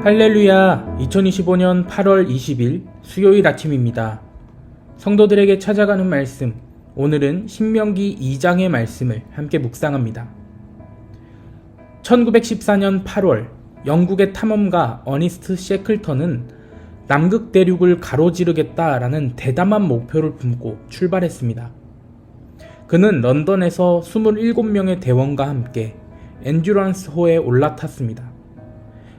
할렐루야. 2025년 8월 20일 수요일 아침입니다. 성도들에게 찾아가는 말씀, 오늘은 신명기 2장의 말씀을 함께 묵상합니다. 1914년 8월 영국의 탐험가 어니스트 셰클턴은 남극 대륙을 가로지르겠다라는 대담한 목표를 품고 출발했습니다. 그는 런던에서 27명의 대원과 함께 엔듀런스호에 올라탔습니다.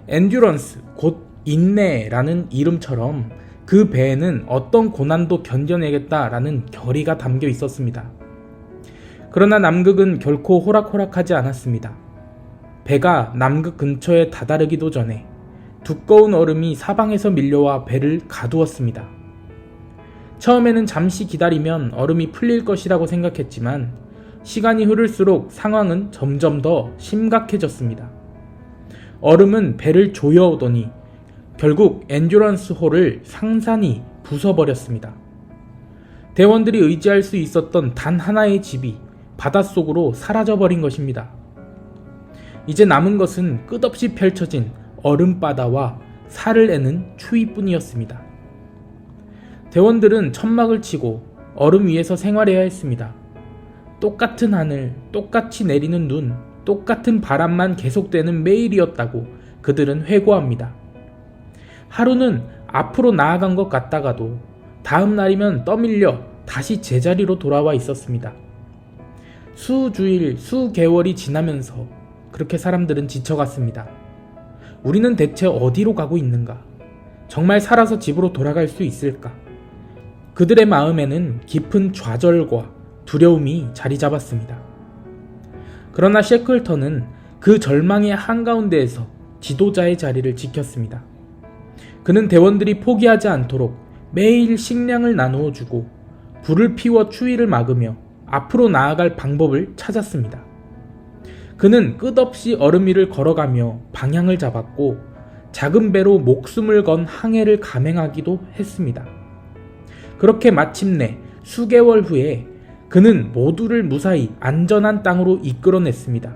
엔듀런스, 곧 인내라는 이름처럼 그 배에는 어떤 고난도 견뎌내겠다라는 결의가 담겨 있었습니다. 그러나 남극은 결코 호락호락하지 않았습니다. 배가 남극 근처에 다다르기도 전에 두꺼운 얼음이 사방에서 밀려와 배를 가두었습니다. 처음에는 잠시 기다리면 얼음이 풀릴 것이라고 생각했지만 시간이 흐를수록 상황은 점점 더 심각해졌습니다. 얼음은 배를 조여오더니 결국 엔듀런스호를 상산이 부숴버렸습니다. 대원들이 의지할 수 있었던 단 하나의 집이 바닷속으로 사라져버린 것입니다. 이제 남은 것은 끝없이 펼쳐진 얼음바다와 살을 애는 추위뿐이었습니다. 대원들은 천막을 치고 얼음 위에서 생활해야 했습니다. 똑같은 하늘, 똑같이 내리는 눈, 똑같은 바람만 계속되는 매일이었다고 그들은 회고합니다. 하루는 앞으로 나아간 것 같다가도 다음 날이면 떠밀려 다시 제자리로 돌아와 있었습니다. 수주일, 수개월이 지나면서 그렇게 사람들은 지쳐갔습니다. 우리는 대체 어디로 가고 있는가? 정말 살아서 집으로 돌아갈 수 있을까? 그들의 마음에는 깊은 좌절과 두려움이 자리 잡았습니다. 그러나 셰클턴은 그 절망의 한가운데에서 지도자의 자리를 지켰습니다. 그는 대원들이 포기하지 않도록 매일 식량을 나누어 주고 불을 피워 추위를 막으며 앞으로 나아갈 방법을 찾았습니다. 그는 끝없이 얼음 위를 걸어가며 방향을 잡았고 작은 배로 목숨을 건 항해를 감행하기도 했습니다. 그렇게 마침내 수개월 후에 그는 모두를 무사히 안전한 땅으로 이끌어냈습니다.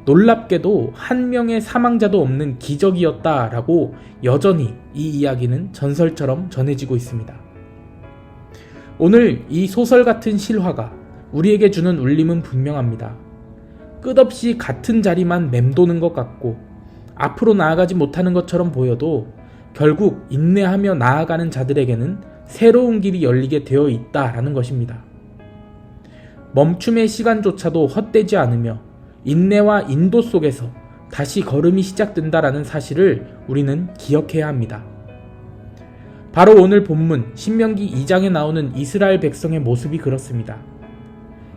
놀랍게도 한 명의 사망자도 없는 기적이었다라고 여전히 이 이야기는 전설처럼 전해지고 있습니다. 오늘 이 소설 같은 실화가 우리에게 주는 울림은 분명합니다. 끝없이 같은 자리만 맴도는 것 같고 앞으로 나아가지 못하는 것처럼 보여도 결국 인내하며 나아가는 자들에게는 새로운 길이 열리게 되어 있다라는 것입니다. 멈춤의 시간조차도 헛되지 않으며 인내와 인도 속에서 다시 걸음이 시작된다라는 사실을 우리는 기억해야 합니다. 바로 오늘 본문 신명기 2장에 나오는 이스라엘 백성의 모습이 그렇습니다.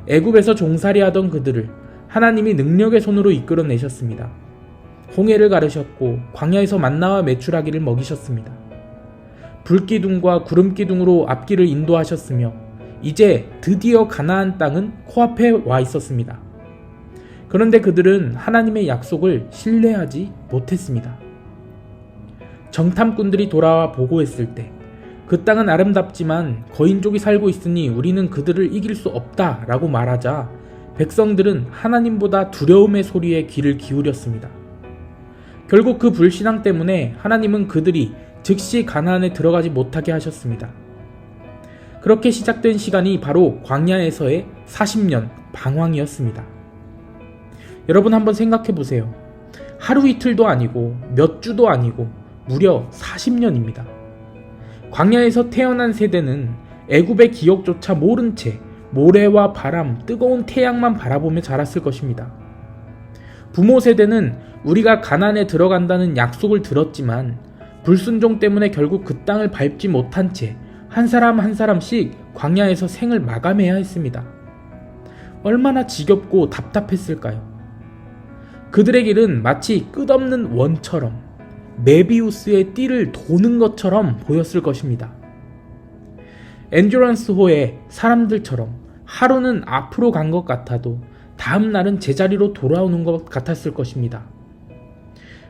애굽에서 종살이하던 그들을 하나님이 능력의 손으로 이끌어내셨습니다. 홍해를 가르셨고 광야에서 만나와 메추라기를 먹이셨습니다. 불기둥과 구름기둥으로 앞길을 인도하셨으며 이제 드디어 가나안 땅은 코앞에 와 있었습니다. 그런데 그들은 하나님의 약속을 신뢰하지 못했습니다. 정탐꾼들이 돌아와 보고했을 때 그 땅은 아름답지만 거인족이 살고 있으니 우리는 그들을 이길 수 없다라고 말하자 백성들은 하나님보다 두려움의 소리에 귀를 기울였습니다. 결국 그 불신앙 때문에 하나님은 그들이 즉시 가나안에 들어가지 못하게 하셨습니다. 그렇게 시작된 시간이 바로 광야에서의 40년 방황이었습니다. 여러분 한번 생각해 보세요. 하루 이틀도 아니고 몇 주도 아니고 무려 40년입니다. 광야에서 태어난 세대는 애굽의 기억조차 모른 채 모래와 바람, 뜨거운 태양만 바라보며 자랐을 것입니다. 부모 세대는 우리가 가나안에 들어간다는 약속을 들었지만 불순종 때문에 결국 그 땅을 밟지 못한 채 한 사람 한 사람씩 광야에서 생을 마감해야 했습니다. 얼마나 지겹고 답답했을까요? 그들의 길은 마치 끝없는 원처럼 메비우스의 띠를 도는 것처럼 보였을 것입니다. 엔듀런스호의 사람들처럼 하루는 앞으로 간 것 같아도 다음 날은 제자리로 돌아오는 것 같았을 것입니다.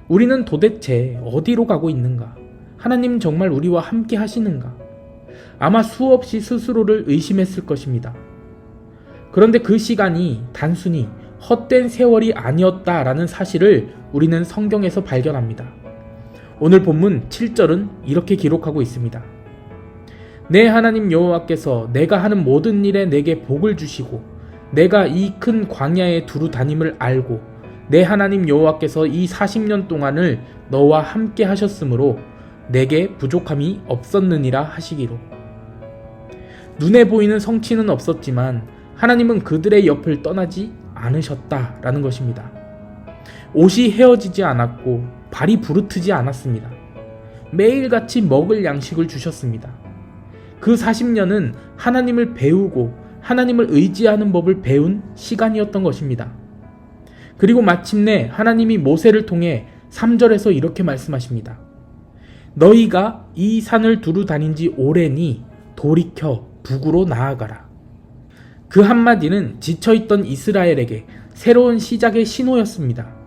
우리는 도대체 어디로 가고 있는가? 하나님 정말 우리와 함께 하시는가? 아마 수없이 스스로를 의심했을 것입니다. 그런데 그 시간이 단순히 헛된 세월이 아니었다라는 사실을 우리는 성경에서 발견합니다. 오늘 본문 7절은 이렇게 기록하고 있습니다. 내 하나님 여호와께서 내가 하는 모든 일에 내게 복을 주시고 내가 이 큰 광야에 두루 다님을 알고 내 하나님 여호와께서 이 40년 동안을 너와 함께 하셨으므로 내게 부족함이 없었느니라 하시기로. 눈에 보이는 성취는 없었지만 하나님은 그들의 옆을 떠나지 않으셨다라는 것입니다. 옷이 헤어지지 않았고 발이 부르트지 않았습니다. 매일같이 먹을 양식을 주셨습니다. 그 40년은 하나님을 배우고 하나님을 의지하는 법을 배운 시간이었던 것입니다. 그리고 마침내 하나님이 모세를 통해 3절에서 이렇게 말씀하십니다. 너희가 이 산을 두루 다닌 지 오래니 돌이켜 북으로 나아가라. 그 한마디는 지쳐있던 이스라엘에게 새로운 시작의 신호였습니다.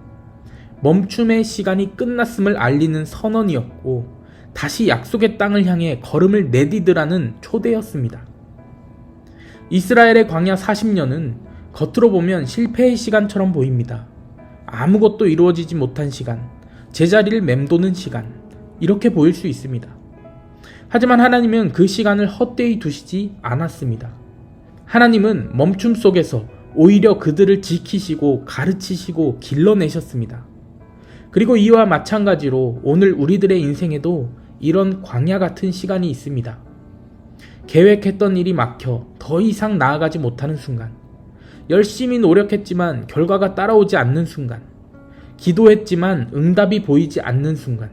멈춤의 시간이 끝났음을 알리는 선언이었고 다시 약속의 땅을 향해 걸음을 내디드라는 초대였습니다. 이스라엘의 광야 40년은 겉으로 보면 실패의 시간처럼 보입니다. 아무것도 이루어지지 못한 시간, 제자리를 맴도는 시간, 이렇게 보일 수 있습니다. 하지만 하나님은 그 시간을 헛되이 두시지 않았습니다. 하나님은 멈춤 속에서 오히려 그들을 지키시고 가르치시고 길러내셨습니다. 그리고 이와 마찬가지로 오늘 우리들의 인생에도 이런 광야 같은 시간이 있습니다. 계획했던 일이 막혀 더 이상 나아가지 못하는 순간, 열심히 노력했지만 결과가 따라오지 않는 순간, 기도했지만 응답이 보이지 않는 순간,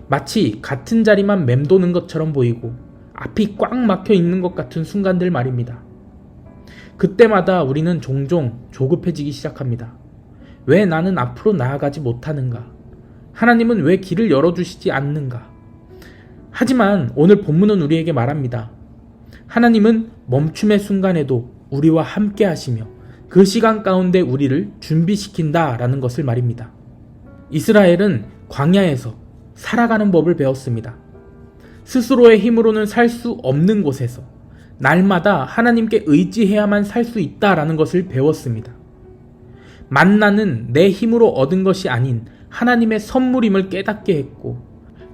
마치 같은 자리만 맴도는 것처럼 보이고 앞이 꽉 막혀 있는 것 같은 순간들 말입니다. 그때마다 우리는 종종 조급해지기 시작합니다. 왜 나는 앞으로 나아가지 못하는가? 하나님은 왜 길을 열어주시지 않는가? 하지만 오늘 본문은 우리에게 말합니다. 하나님은 멈춤의 순간에도 우리와 함께 하시며 그 시간 가운데 우리를 준비시킨다라는 것을 말입니다. 이스라엘은 광야에서 살아가는 법을 배웠습니다. 스스로의 힘으로는 살 수 없는 곳에서 날마다 하나님께 의지해야만 살 수 있다라는 것을 배웠습니다. 만나는 내 힘으로 얻은 것이 아닌 하나님의 선물임을 깨닫게 했고,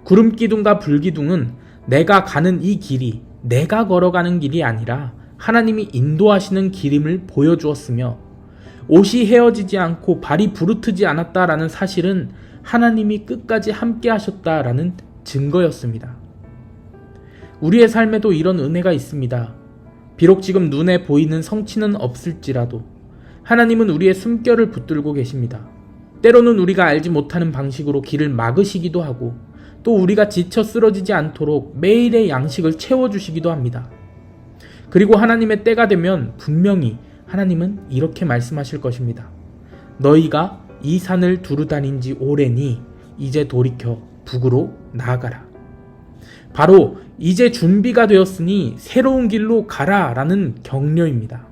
구름기둥과 불기둥은 내가 가는 이 길이 내가 걸어가는 길이 아니라 하나님이 인도하시는 길임을 보여주었으며, 옷이 헤어지지 않고 발이 부르트지 않았다라는 사실은 하나님이 끝까지 함께 하셨다라는 증거였습니다. 우리의 삶에도 이런 은혜가 있습니다. 비록 지금 눈에 보이는 성취는 없을지라도 하나님은 우리의 숨결을 붙들고 계십니다. 때로는 우리가 알지 못하는 방식으로 길을 막으시기도 하고, 또 우리가 지쳐 쓰러지지 않도록 매일의 양식을 채워주시기도 합니다. 그리고 하나님의 때가 되면 분명히 하나님은 이렇게 말씀하실 것입니다. 너희가 이 산을 두루 다닌 지 오래니 이제 돌이켜 북으로 나아가라. 바로 이제 준비가 되었으니 새로운 길로 가라 라는 격려입니다.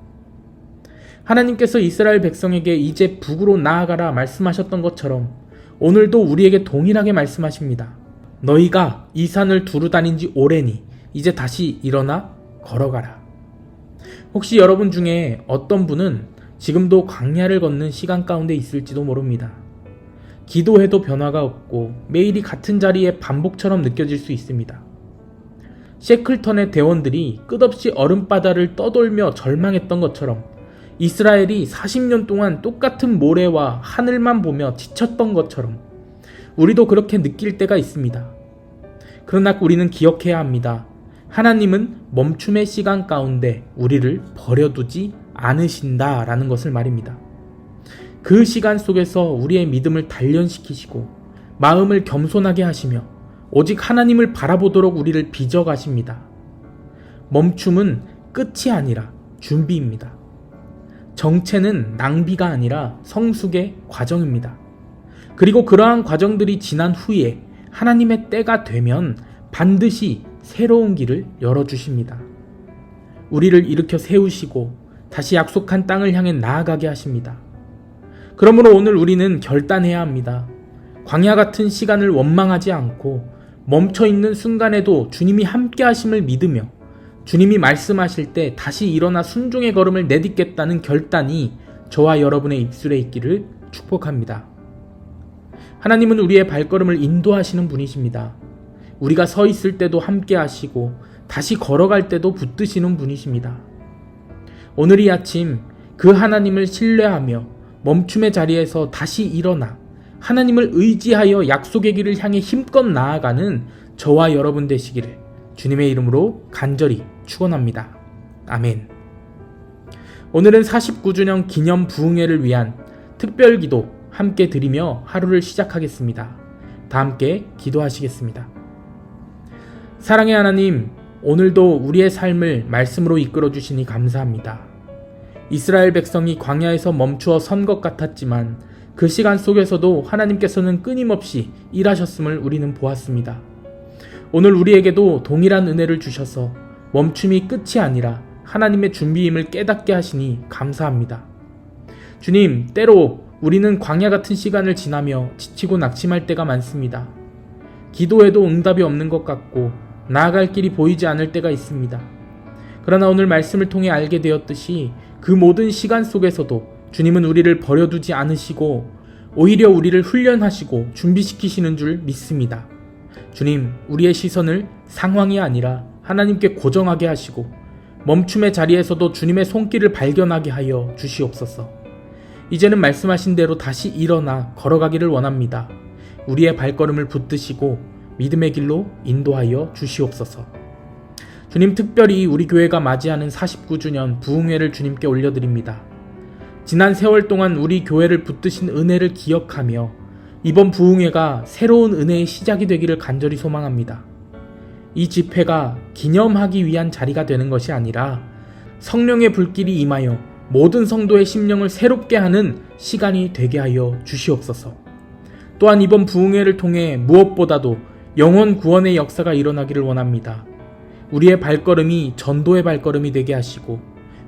하나님께서 이스라엘 백성에게 이제 북으로 나아가라 말씀하셨던 것처럼 오늘도 우리에게 동일하게 말씀하십니다. 너희가 이 산을 두루 다닌 지 오래니 이제 다시 일어나 걸어가라. 혹시 여러분 중에 어떤 분은 지금도 광야를 걷는 시간 가운데 있을지도 모릅니다. 기도해도 변화가 없고 매일이 같은 자리에 반복처럼 느껴질 수 있습니다. 셰클턴의 대원들이 끝없이 얼음바다를 떠돌며 절망했던 것처럼 이스라엘이 40년 동안 똑같은 모래와 하늘만 보며 지쳤던 것처럼 우리도 그렇게 느낄 때가 있습니다. 그러나 우리는 기억해야 합니다. 하나님은 멈춤의 시간 가운데 우리를 버려두지 않으신다라는 것을 말입니다. 그 시간 속에서 우리의 믿음을 단련시키시고 마음을 겸손하게 하시며 오직 하나님을 바라보도록 우리를 빚어가십니다. 멈춤은 끝이 아니라 준비입니다. 정체는 낭비가 아니라 성숙의 과정입니다. 그리고 그러한 과정들이 지난 후에 하나님의 때가 되면 반드시 새로운 길을 열어주십니다. 우리를 일으켜 세우시고 다시 약속한 땅을 향해 나아가게 하십니다. 그러므로 오늘 우리는 결단해야 합니다. 광야 같은 시간을 원망하지 않고 멈춰있는 순간에도 주님이 함께 하심을 믿으며 주님이 말씀하실 때 다시 일어나 순종의 걸음을 내딛겠다는 결단이 저와 여러분의 입술에 있기를 축복합니다. 하나님은 우리의 발걸음을 인도하시는 분이십니다. 우리가 서 있을 때도 함께 하시고 다시 걸어갈 때도 붙드시는 분이십니다. 오늘 이 아침 그 하나님을 신뢰하며 멈춤의 자리에서 다시 일어나 하나님을 의지하여 약속의 길을 향해 힘껏 나아가는 저와 여러분 되시기를 주님의 이름으로 간절히 축원합니다. 아멘. 오늘은 49주년 기념 부흥회를 위한 특별기도 함께 드리며 하루를 시작하겠습니다. 다 함께 기도하시겠습니다. 사랑의 하나님, 오늘도 우리의 삶을 말씀으로 이끌어 주시니 감사합니다. 이스라엘 백성이 광야에서 멈추어 선 것 같았지만 그 시간 속에서도 하나님께서는 끊임없이 일하셨음을 우리는 보았습니다. 오늘 우리에게도 동일한 은혜를 주셔서 멈춤이 끝이 아니라 하나님의 준비임을 깨닫게 하시니 감사합니다. 주님, 때로 우리는 광야 같은 시간을 지나며 지치고 낙심할 때가 많습니다. 기도해도 응답이 없는 것 같고 나아갈 길이 보이지 않을 때가 있습니다. 그러나 오늘 말씀을 통해 알게 되었듯이 그 모든 시간 속에서도 주님은 우리를 버려두지 않으시고 오히려 우리를 훈련하시고 준비시키시는 줄 믿습니다. 주님, 우리의 시선을 상황이 아니라 하나님께 고정하게 하시고 멈춤의 자리에서도 주님의 손길을 발견하게 하여 주시옵소서. 이제는 말씀하신 대로 다시 일어나 걸어가기를 원합니다. 우리의 발걸음을 붙드시고 믿음의 길로 인도하여 주시옵소서. 주님, 특별히 우리 교회가 맞이하는 49주년 부흥회를 주님께 올려드립니다. 지난 세월 동안 우리 교회를 붙드신 은혜를 기억하며 이번 부흥회가 새로운 은혜의 시작이 되기를 간절히 소망합니다. 이 집회가 기념하기 위한 자리가 되는 것이 아니라 성령의 불길이 임하여 모든 성도의 심령을 새롭게 하는 시간이 되게 하여 주시옵소서. 또한 이번 부흥회를 통해 무엇보다도 영혼 구원의 역사가 일어나기를 원합니다. 우리의 발걸음이 전도의 발걸음이 되게 하시고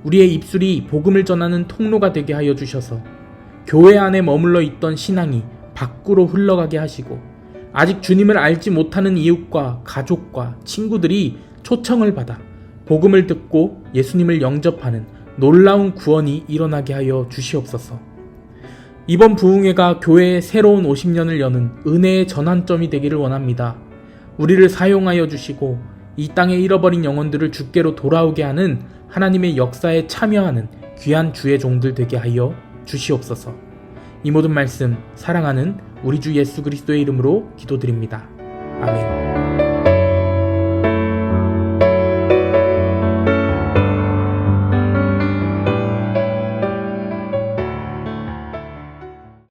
우리의 입술이 복음을 전하는 통로가 되게 하여 주셔서 교회 안에 머물러 있던 신앙이 밖으로 흘러가게 하시고 아직 주님을 알지 못하는 이웃과 가족과 친구들이 초청을 받아 복음을 듣고 예수님을 영접하는 놀라운 구원이 일어나게 하여 주시옵소서. 이번 부흥회가 교회의 새로운 50년을 여는 은혜의 전환점이 되기를 원합니다. 우리를 사용하여 주시고 이 땅에 잃어버린 영혼들을 주께로 돌아오게 하는 하나님의 역사에 참여하는 귀한 주의 종들 되게 하여 주시옵소서. 이 모든 말씀 사랑하는 우리 주 예수 그리스도의 이름으로 기도드립니다. 아멘.